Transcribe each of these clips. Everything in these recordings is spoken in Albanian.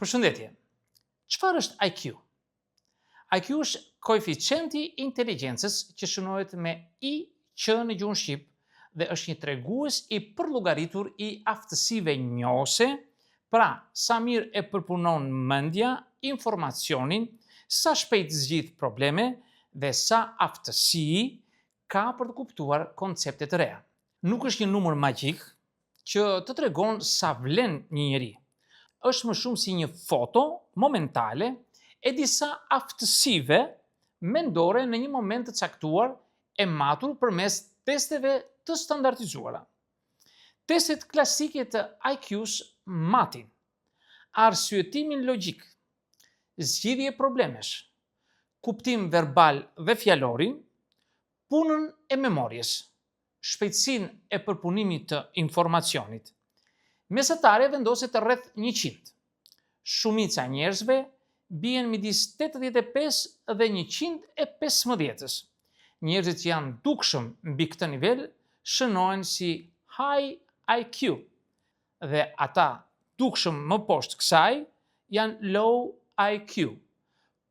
Përshëndetje. Çfarë është IQ? IQ është koeficienti i inteligjencës që shënohet me I që në gjuhën shqip dhe është një tregues i përllogaritur i aftësive njohëse, pra sa mirë e përpunon mendja informacionin, sa shpejt zgjidh probleme dhe sa aftësi ka për të kuptuar koncepte të reja. Nuk është një numër magjik që të tregon sa vlen një njeri. Është më shumë si një foto momentale e disa aftësive mendore në një moment të caktuar e matur përmes testeve të standardizuara. Testet klasike të IQ-s matin arsyetimin logjik, zgjidhje problemesh, kuptim verbal dhe fjalorin, punën e memorjes, shpejtësinë e përpunimit të informacionit. Mesatare vendoset rreth 100. Shumica e njerëzve bien midis 85 dhe 115. Njerëzit që janë dukshëm mbi këtë nivel shënohen si high IQ dhe ata dukshëm më poshtë kësaj janë low IQ.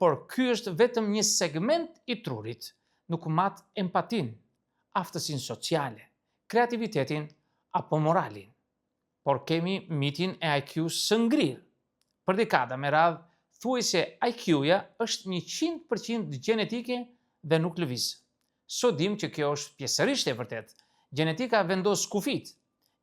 Por ky është vetëm një segment i trurit, nuk mat empatin, aftësinë sociale, kreativitetin apo moralin. Por kemi mitin e IQ-s së ngrirë. Për dekada me radhë, thuajse IQ-ja është 100% gjenetike dhe nuk lëviz. Sot dim që kjo është pjesërisht e vërtet. Gjenetika vendos kufit,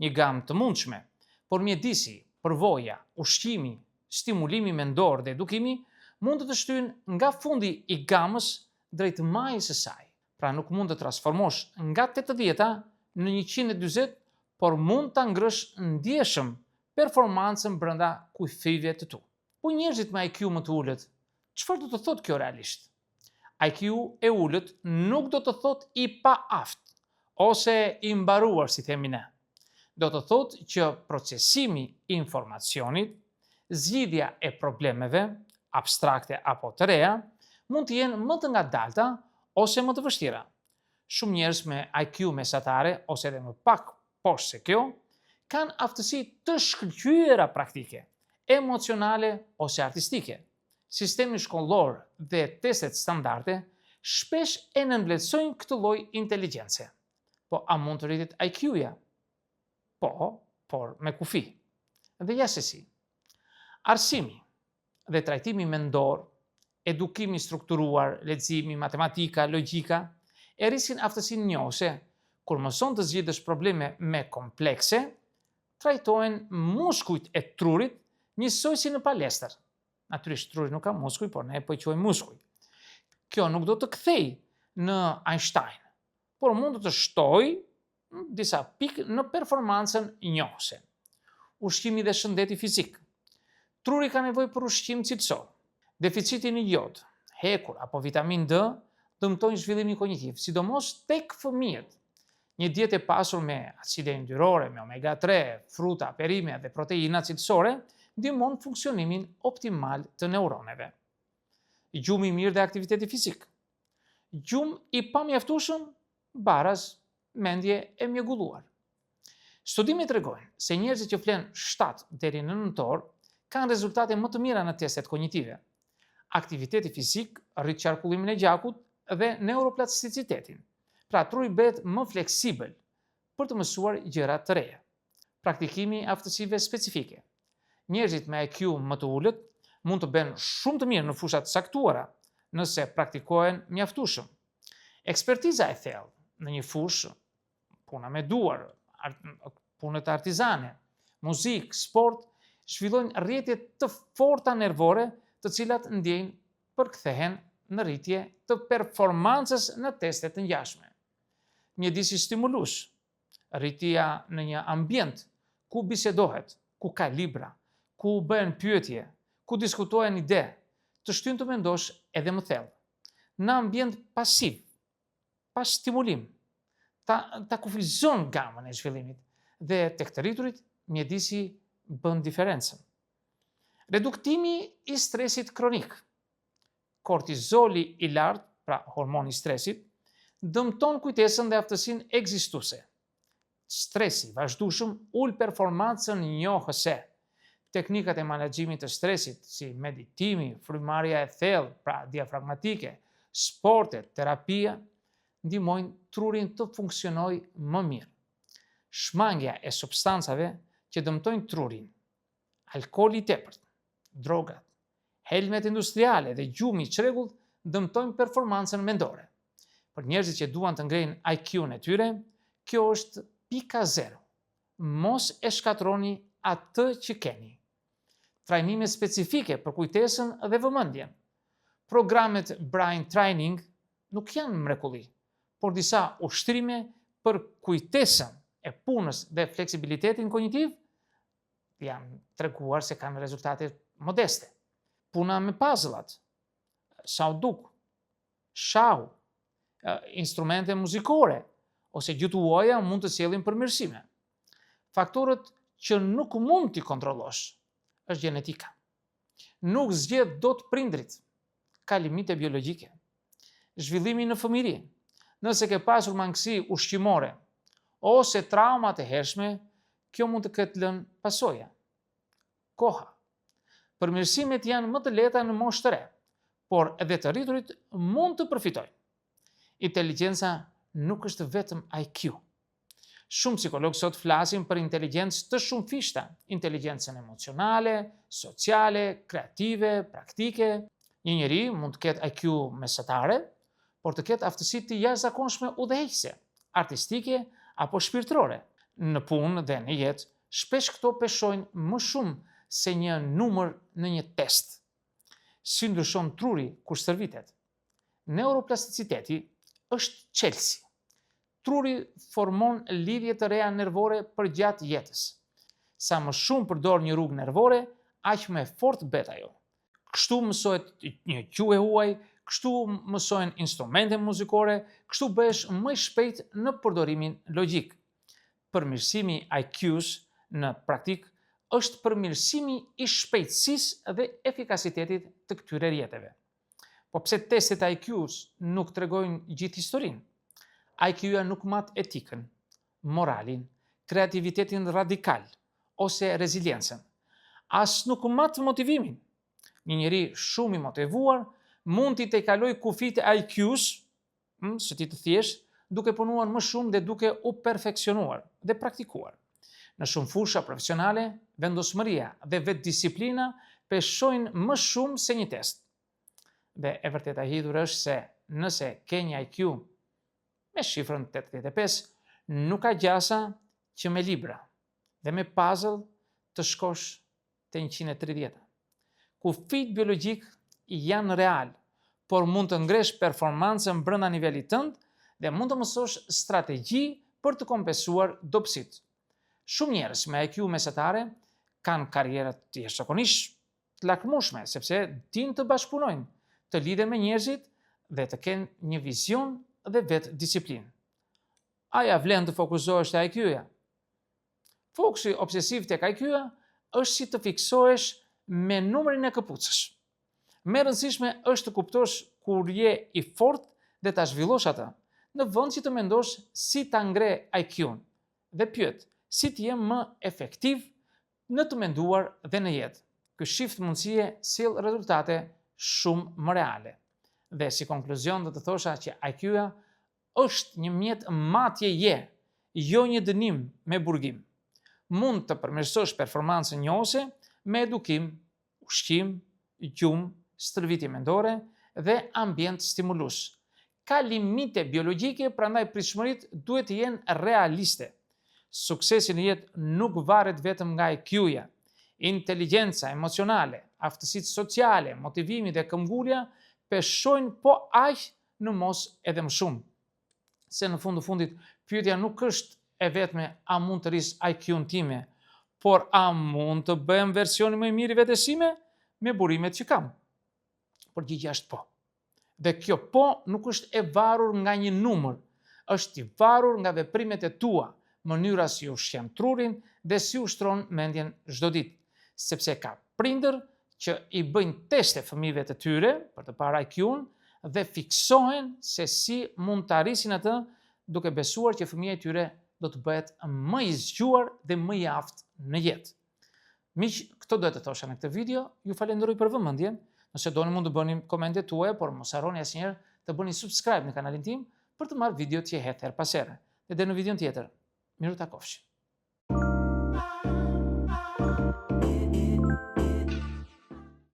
një gamë të mundshme, por mjedisi, përvoja, ushqimi, stimulimi mendor dhe edukimi mund të të shtyjnë nga fundi i gamës drejt majës së saj. Pra nuk mund të transformosh nga 80 në 140, por mund të ngrësh ndjeshëm performancën brenda kufive të tu. Po njerëzit me IQ më të ulët, çfarë do të thotë kjo realisht? IQ e ulët nuk do të thotë i paaft ose i mbaruar, si themi ne. Do të thotë që procesimi i informacionit, zgjidhja e problemeve, abstrakte apo të reja, mund të jenë më të ngadalta ose më të vështira. Shumë njerëz me IQ mesatare ose edhe më pak poshtë se kjo, kanë aftësi të shkëlqyera praktike, emocionale ose artistike. Sistemi shkollor dhe testet standarde shpesh e nënvlerësojnë këtë lloj inteligjence. Po a mund të rritet IQ-ja? Po, por me kufi. Dhe ja se si. Arsimi dhe trajtimi mendor, edukimi strukturuar, leximi, matematika, logjika, e rrisin aftësinë njohëse. Kur mëson të zgjidhësh probleme me komplekse, trajtohen muskujt e trurit njësoj si në palestër. Natyrisht truri nuk ka muskuj, por ne po i quajmë muskuj. Kjo nuk do të kthej në Einstein, por mund të shtojë disa pikë në performancën njohëse. Ushqimi dhe shëndeti fizik. Truri ka nevojë për ushqim cilësor. Deficiti në jod, hekur apo vitamin D dëmtojnë zhvillimin kognitiv, sidomos tek fëmijët. Një dietë e pasur me acide yndyrore, me omega 3, fruta, perime dhe proteina cilësore ndihmon funksionimin optimal të neuroneve. Gjumi i mirë dhe aktiviteti fizik. Gjumë i pamjaftueshëm, baraz, mendje e mjegulluar. Studimet tregojnë se njerëzit që flen 7 deri në 9 orë kanë rezultate më të mira në testet kognitive. Aktiviteti fizik rrit qarkullimin e gjakut dhe neuroplasticitetin. Pra truri bëhet më fleksibël për të mësuar gjëra të reja. Praktikimi i aftësive specifike. Njerëzit me IQ më të ulët mund të bëjnë shumë të mirë në fusha të caktuara nëse praktikohen mjaftueshëm. Ekspertiza e thellë në një fushë, puna me duar, punët artizane, muzikë, sport, zhvillojnë rrjetje të forta nervore, të cilat ndjejnë përkthehen në rritje të performancës në testet të ngjashme. Mjedisi stimulus, rritja në një ambient ku bisedohet, ku ka libra, ku bëhen pyetje, ku diskutohen ide, të shtyn të mendosh edhe më thellë. Në ambient pasiv, pas stimulim, ta kufizon gamën e zhvillimit dhe tek të rriturit mjedisi bën diferencën. Reduktimi i stresit kronik. Kortizoli i lartë, pra hormoni i stresit, dëmton kujtesën dhe aftësinë ekzistuese. Stresi vazhdueshëm ul performancën njohëse. Teknikat e menaxhimit të stresit, si meditimi, frymëmarrja e thellë, pra diafragmatike, sportet, terapia, ndihmojnë trurin të funksionojë më mirë. Shmangja e substancave që dëmtojnë trurin, alkooli i tepërt, drogat, helmet industriale dhe gjumi i çrregullt dëmtojnë performancën mendore. Për njerëzit që duan të ngrenin IQ-n e tyre, kjo është pika zero. Mos e shkatroni atë që keni. Trajnime specifike për kujtesën dhe vëmendjen. Programet Brain Training nuk janë mrekulli, por disa ushtrime për kujtesën e punës dhe fleksibilitetin kognitiv janë treguar se kanë rezultate modeste. Puna me puzzle-at, sauduk, shahu, instrumente muzikore ose gjutuoja mund të sjellin përmirësime. Faktorët që nuk mund t'i kontrollosh është gjenetika. Nuk zgjedh dot prindrit, ka limite biologjike. Zhvillimi në fëmijëri, nëse ke pasur mangësi ushqimore ose trauma të hershme, kjo mund të ketë lënë pasoja. Koha. Përmirësimet janë më të lehta në moshë të re, por edhe të rriturit mund të përfitojnë. Inteligjenca nuk është vetëm IQ. Shumë psikologë sot flasin për inteligjencë të shumë fishta, inteligjencën emocionale, sociale, kreative, praktike. Një njeri mund të ketë IQ mesatare, por të ketë aftësi të jashtëzakonshme udhëheqëse, artistike apo shpirtërore. Në punë dhe në jetë, shpesh këto peshojnë më shumë se një numër në një test. Si ndryshon truri kur stërvitet? Neuroplasticiteti është çelësi. Truri formon lidhje të reja nervore për gjatë jetës. Sa më shumë përdor një rrugë nervore, aq më fort bëhet ajo. Kështu mësohet një gjuhë huaj, kështu mësohen instrumente muzikore, kështu bëhesh më i shpejt në përdorimin logjik. Përmirësimi i IQ-s në praktik është përmirësimi i shpejtësisë dhe efikasitetit të këtyre rrjeteve. Po pse testet e IQ-s nuk tregojnë gjithë historinë? IQ-ja nuk mat etikën, moralin, kreativitetin radikal ose reziliencën. As nuk mat motivimin. Një njeri shumë i motivuar mund t'i tejkaloj kufijtë e IQ-s, së ti të thjesht, duke punuar më shumë dhe duke u perfeksionuar dhe praktikuar. Në shumë fusha profesionale, vendosmëria dhe vetdisiplina peshojnë më shumë se një test. Dhe e vërteta e hidhur është se nëse ke një IQ me shifrën 85, nuk ka gjasa që me libra dhe me puzzle të shkosh te 130. Kufijtë biologjik janë real, por mund të ngresh performancën brenda nivelit tënd dhe mund të mësosh strategji për të kompensuar dobësitë. Shumë njerëz me IQ mesatare kanë karriera të jashtëzakonisht të lakmueshme sepse dinë të bashkëpunojnë, të lidhen me njerëzit dhe të kenë një vizion dhe vetë disiplinë. Aja vlen të fokusohesh te IQ-ja? Fokusi obsesiv tek IQ-ja është si të fiksohesh me numrin e këpucësh. Më e rëndësishme është të kuptosh kur je i fortë dhe ta zhvillosh atë, në vend që të mendosh si ta ngre IQ-n dhe pyet si të jem më efektiv në të menduar dhe në jetë. Ky shift mundësie sjell rezultate shumë më reale. Dhe si konkluzion do të thosha që IQ-ja është një mjet matjeje, jo një dënim me burgim. Mund të përmirësosh performancën njohëse me edukim, ushqim, gjumë, stërvitje mendore dhe ambient stimulues. Ka limite biologjike, prandaj pritshmëritë duhet të jenë realiste. Suksesi në jetë nuk varet vetëm nga IQ-ja. Inteligjenca emocionale, aftësitë sociale, motivimi dhe këmbgulja peshojnë po aq në mos edhe më shumë. Se në fundit, pyetja nuk është e vetme a mund të rris IQ-n time, por a mund të bëhem versionin më i mirë i vetes sime me burimet që kam? Përgjigjja është po. Dhe kjo po nuk është e varur nga një numër, është i varur nga veprimet e tua, mënyra si ushqen trurin dhe si ushtron mendjen çdo ditë, sepse ka prindër që i bëjnë teste fëmijëve të tyre për të parë IQ-n dhe fiksohen se si mund të arrisin atë duke besuar që fëmija e tyre do të bëhet më i zgjuar dhe më i aftë në jetë. Miq, këto do të thosha në këtë video. Ju falenderoj për vëmendjen. Nëse doni mund të bëni komentet tuaja, por mos harroni asnjëherë të bëni subscribe në kanalin tim për të marrë video që hedh her pas here. Dhe në videon tjetër. Miru takofshi.